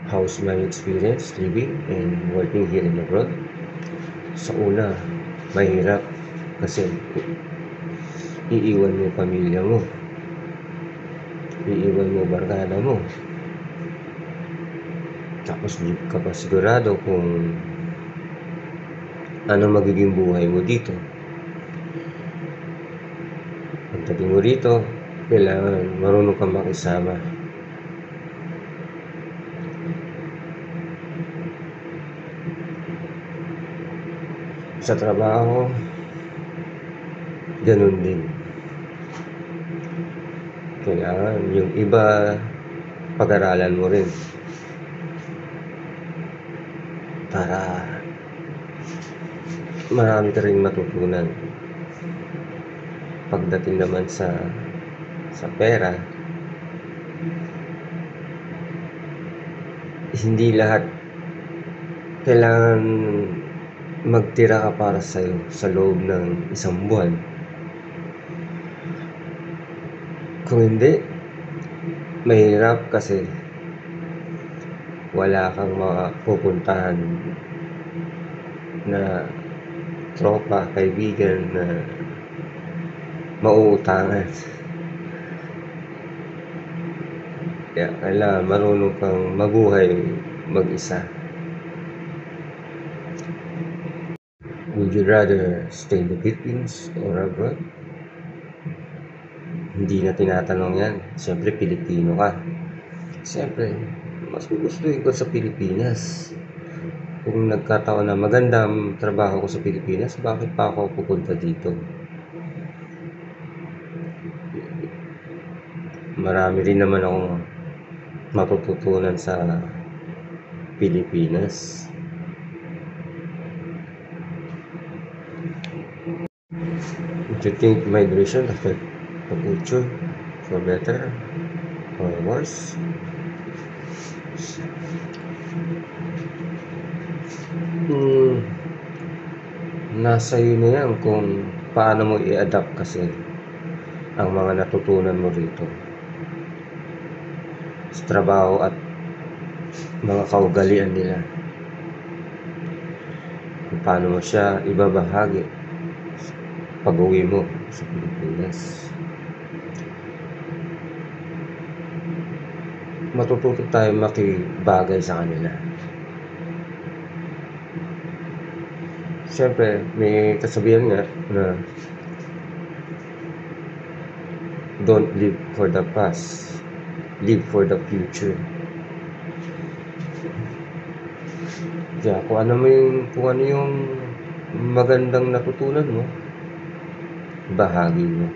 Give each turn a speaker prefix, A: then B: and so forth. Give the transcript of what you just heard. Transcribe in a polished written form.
A: How's my experience living and working here in abroad? Sa una, mahirap kasi iiwan mo pamilya mo, iiwan mo barkada mo, tapos di ka pa sigurado kung ano magiging buhay mo dito. Pagdating mo rito, kailangan marunong kang makisama. Sa trabaho, ganun din. Kailangan yung iba, pag-aralan mo rin para marami ka rin matutunan. Pagdating naman sa pera, hindi lahat kailangan magtira ka para sa'yo sa loob ng isang buwan. Kung hindi, mahirap kasi wala kang mapupuntahan na tropa, kaibigan na mauutangan. Kaya kailangan marunong kang mabuhay mag-isa. Would you rather stay in the Philippines or abroad? Hindi na tinatanong yan. Siyempre, Pilipino ka. Siyempre, mas gugustuhin ko sa Pilipinas. Kung nagkataon na maganda ang trabaho ko sa Pilipinas, bakit pa ako pupunta dito? Marami rin naman akong matututunan sa Pilipinas. Do you think migration affect the culture for better or worse? Nasa iyo na yan kung paano mo i-adapt kasi ang mga natutunan mo rito sa trabaho at mga kaugalian nila. Kung paano mo siya ibabahagi pag-uwi mo sa Pilipinas. Matututo tayo makibagay sa kanila. Siyempre, may kasabihan nga na don't live for the past, live for the future. Kaya kung ano yung magandang natutunan mo, bahagi mo.